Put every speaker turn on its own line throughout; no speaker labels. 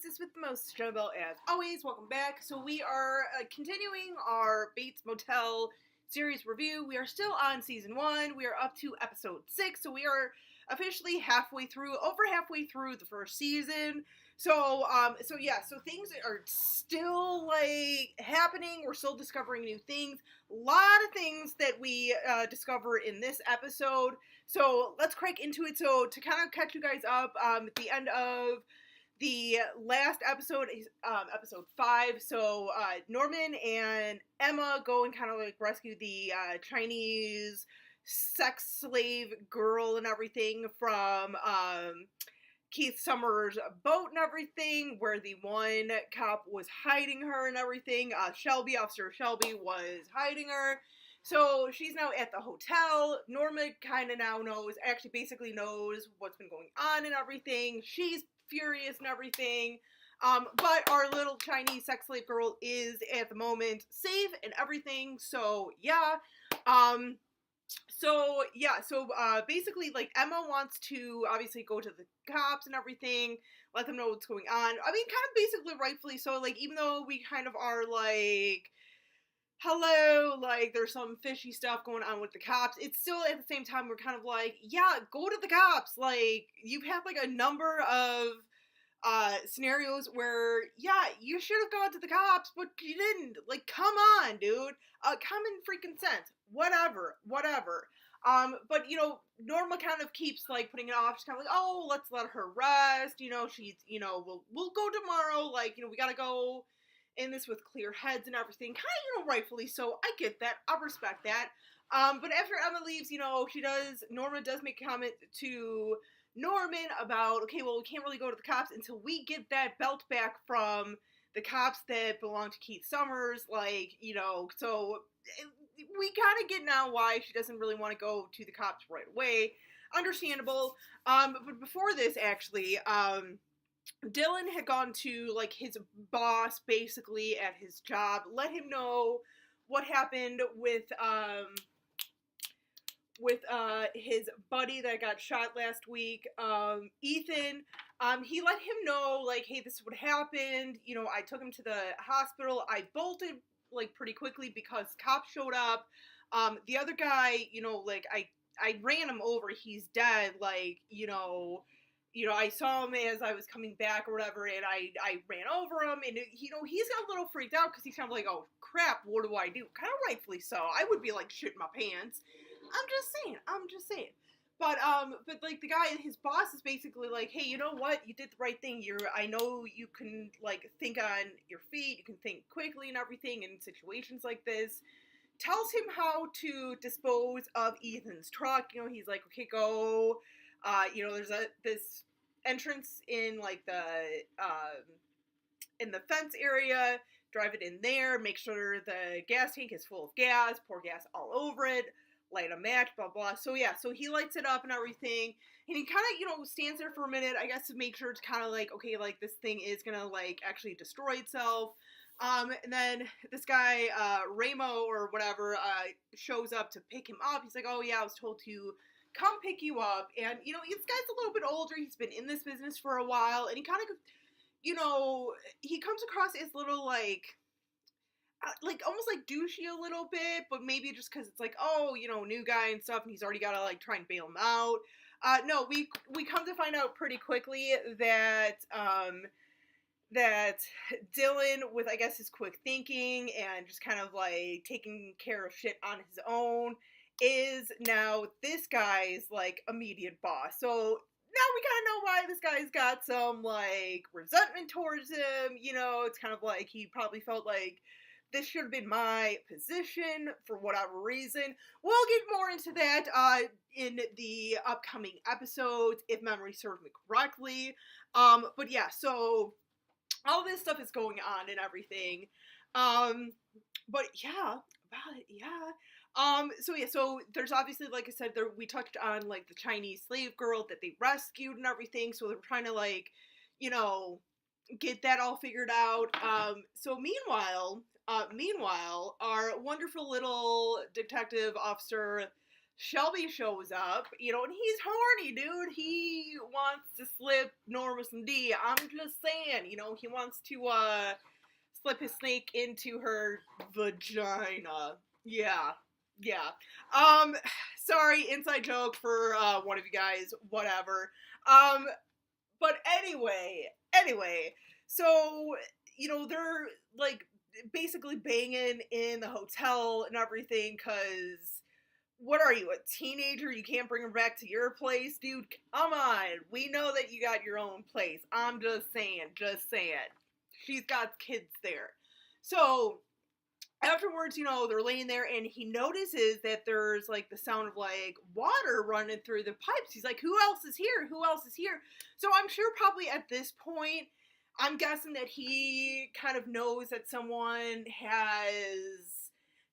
hostess with the most, Showbell, as always. Welcome back. So we are continuing our Bates Motel series review. We are still on season 1. We are up to episode 6. So we are officially over halfway through the first season. So things are still happening. We're still discovering new things. A lot of things that we discover in this episode. So let's crack into it. So to kind of catch you guys up, at the end of the last episode is episode 5. So Norman and Emma go and kind of rescue the Chinese sex slave girl and everything from Keith Summers' boat and everything, where the one cop was hiding her and everything. Officer Shelby was hiding her. So she's now at the hotel. Norma kind of now basically knows what's been going on and everything. She's furious and everything. But our little Chinese sex slave girl is at the moment safe and everything. So yeah. Basically, Emma wants to obviously go to the cops and everything, let them know what's going on. I mean, kind of basically rightfully so. Even though we kind of are hello, there's some fishy stuff going on with the cops, it's still at the same time we're kind of yeah, go to the cops. You've had a number of scenarios where, yeah, you should have gone to the cops, but you didn't. Come on, dude. Common freaking sense. Whatever. But, Norma kind of keeps, putting it off. She's kind of oh, let's let her rest. She's, we'll go tomorrow. We gotta go in this with clear heads and everything. Kind of, rightfully so. I get that. I respect that. But after Emma leaves, Norma does make a comment to Norman about, okay, well, we can't really go to the cops until we get that belt back from the cops that belong to Keith Summers, so we kind of get now why she doesn't really want to go to the cops right away. Understandable. But before this, actually, Dylan had gone to, his boss, basically, at his job, let him know what happened with his buddy that got shot last week, Ethan. He let him know, hey, this is what happened. I took him to the hospital. I bolted, pretty quickly because cops showed up. The other guy, I ran him over. He's dead. I saw him as I was coming back or whatever, and I ran over him, and, he's got a little freaked out because he's kind of oh, crap, what do I do? Kind of rightfully so. I would be, shitting my pants. I'm just saying. But the guy, his boss is basically hey, you know what? You did the right thing. I know you can, think on your feet. You can think quickly and everything in situations like this. Tells him how to dispose of Ethan's truck. He's okay, go. There's this entrance in, in the fence area. Drive it in there. Make sure the gas tank is full of gas. Pour gas all over it. Light a match, blah, blah. So, yeah, so he lights it up and everything, and he kind of, stands there for a minute, I guess, to make sure it's kind of okay, this thing is gonna, actually destroy itself. And then this guy, Ramo or whatever, shows up to pick him up. He's oh, yeah, I was told to come pick you up. And, this guy's a little bit older. He's been in this business for a while, and he kind of, he comes across as little, almost douchey a little bit, but maybe just because it's oh, new guy and stuff, and he's already got to try and bail him out. No, we come to find out pretty quickly that that Dylan, with I guess his quick thinking and just kind of taking care of shit on his own, is now this guy's immediate boss. So now we kind of know why this guy's got some resentment towards him. It's kind of he probably felt this should have been my position for whatever reason. We'll get more into that in the upcoming episodes, if memory serves me correctly. But yeah, so all this stuff is going on and everything. But yeah, So there's obviously, like I said, we touched on the Chinese slave girl that they rescued and everything. So they're trying to get that all figured out. So meanwhile, our wonderful little detective officer Shelby shows up, you know, and he's horny, dude. He wants to slip Norma some D. I'm just saying, you know, he wants to slip his snake into her vagina. Yeah. Yeah. Sorry, inside joke for one of you guys, whatever. Um but anyway, so you know, they're like basically banging in the hotel and everything cuz what are you, a teenager? You can't bring her back to your place, dude? Come on. We know that you got your own place. I'm just saying, just saying. She's got kids there. So, afterwards, you know, they're laying there and he notices that there's like the sound of like water running through the pipes. He's like, who else is here? Who else is here? So, I'm sure probably at this point, I'm guessing that he kind of knows that someone has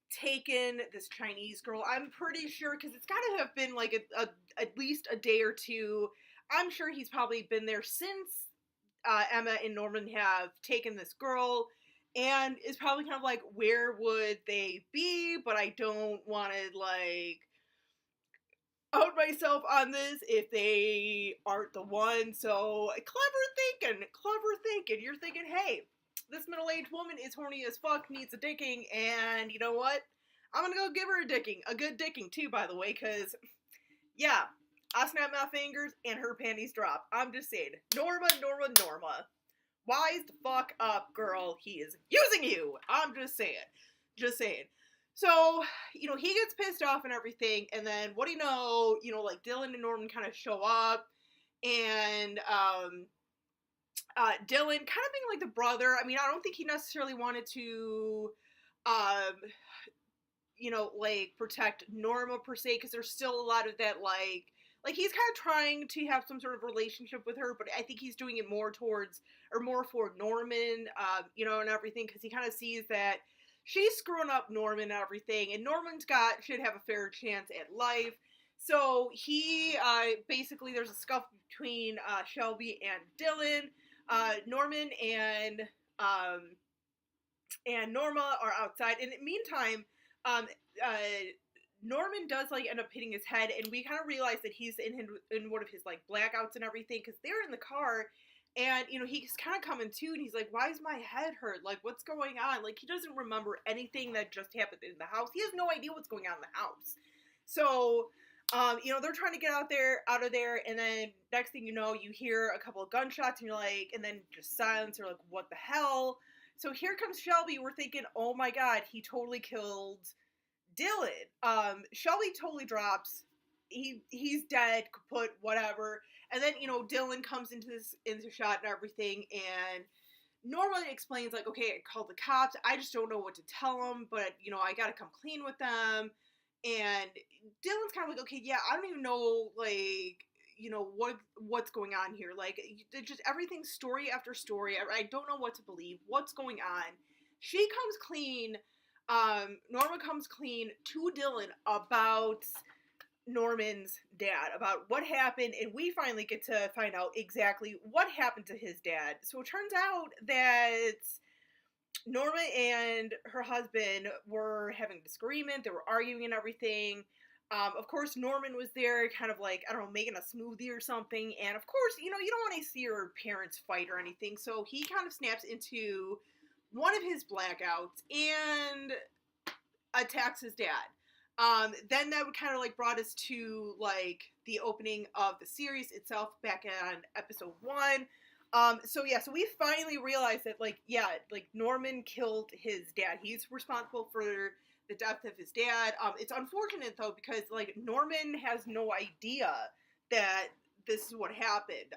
taken this Chinese girl. I'm pretty sure because it's got to have been like at least a day or two. I'm sure he's probably been there since Emma and Norman have taken this girl, and is probably kind of like, where would they be? But I don't want to like out myself on this if they aren't the one. So clever thinking. You're thinking, hey, this middle-aged woman is horny as fuck, needs a dicking, and you know what? I'm gonna go give her a dicking. A good dicking, too, by the way, because, yeah, I snap my fingers and her panties drop. I'm just saying. Norma. Wise the fuck up, girl. He is using you. I'm just saying. Just saying. So, you know, he gets pissed off and everything, and then, what do you know, like, Dylan and Norman kind of show up, and, Dylan kind of being like the brother. I mean, I don't think he necessarily wanted to, um, you know, like protect Norma per se, because there's still a lot of that, like he's kind of trying to have some sort of relationship with her, but I think he's doing it more towards, or more for Norman, you know, and everything, because he kind of sees that she's screwing up Norman and everything, and should have a fair chance at life. So he, basically, there's a scuffle between, Shelby and Dylan. Norman and Norma are outside. In the meantime, um, uh, Norman does like end up hitting his head, and we kind of realize that he's in one of his like blackouts and everything, because they're in the car, and you know, he's kind of coming to, and he's like, "Why is my head hurt? Like, what's going on?" Like, he doesn't remember anything that just happened in the house. He has no idea what's going on in the house. So, you know, they're trying to get out of there, and then next thing you know, you hear a couple of gunshots, and you're like, and then just silence. You're like, what the hell? So here comes Shelby. We're thinking, oh my god, he totally killed Dylan. Shelby totally drops. He's dead, kaput, whatever. And then, you know, Dylan comes into shot and everything, and Norma explains, like, okay, I called the cops. I just don't know what to tell them, but, you know, I gotta come clean with them. And Dylan's kind of like, okay, yeah, I don't even know, like, you know, what's going on here. Like, just everything, story after story. I don't know what to believe. What's going on? She comes clean. Norma comes clean to Dylan about Norman's dad, about what happened, and we finally get to find out exactly what happened to his dad. So it turns out that Norma and her husband were having a disagreement. They were arguing and everything. Of course, Norman was there, kind of like, I don't know, making a smoothie or something. And of course, you know, you don't want to see your parents fight or anything. So he kind of snaps into one of his blackouts and attacks his dad. Then that would kind of like brought us to like the opening of the series itself back on episode 1. So we finally realized that, like, yeah, like, Norman killed his dad. He's responsible for the death of his dad. It's unfortunate, though, because, like, Norman has no idea that this is what happened.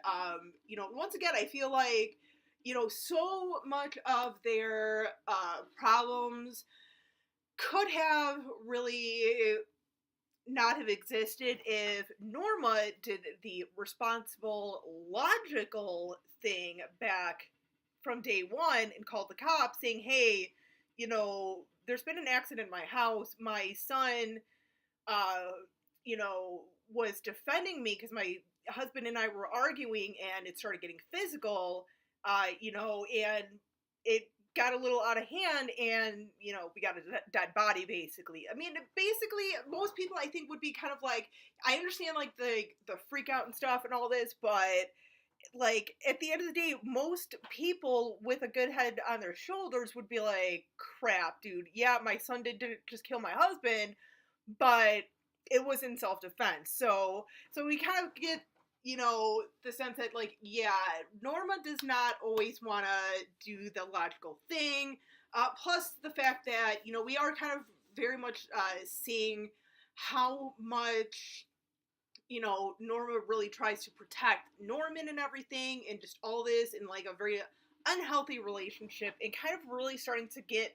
You know, once again, I feel like, you know, so much of their, problems could have really not have existed if Norma did the responsible, logical thing back from day one and called the cops saying, hey, you know, there's been an accident in my house. My son, you know, was defending me because my husband and I were arguing and it started getting physical, you know, and it got a little out of hand, and we got a dead body basically. I mean, basically most people I think would be kind of like, I understand like the freak out and stuff and all this, but like at the end of the day, most people with a good head on their shoulders would be like, crap, dude, yeah, my son didn't just kill my husband, but it was in self-defense. So we kind of get, the sense that, like, yeah, Norma does not always want to do the logical thing. Plus the fact that, we are kind of very much seeing how much, Norma really tries to protect Norman and everything, and just all this in like a very unhealthy relationship, and kind of really starting to get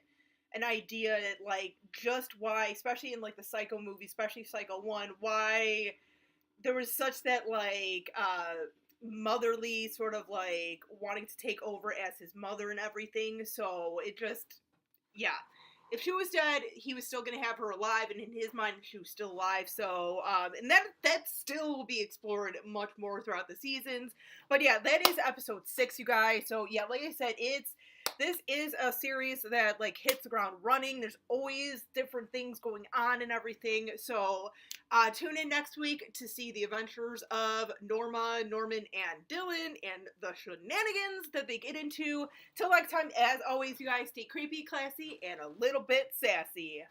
an idea, like, just why, especially in like the Psycho movie, especially Psycho 1, why there was such that like motherly sort of like wanting to take over as his mother and everything. So it just, yeah, if she was dead, he was still going to have her alive, and in his mind, she was still alive. So, and that still will be explored much more throughout the seasons. But yeah, that is episode 6, you guys. So yeah, like I said, this is a series that like hits the ground running. There's always different things going on and everything. So tune in next week to see the adventures of Norma, Norman, and Dylan, and the shenanigans that they get into. Till next time, as always, you guys, stay creepy, classy, and a little bit sassy.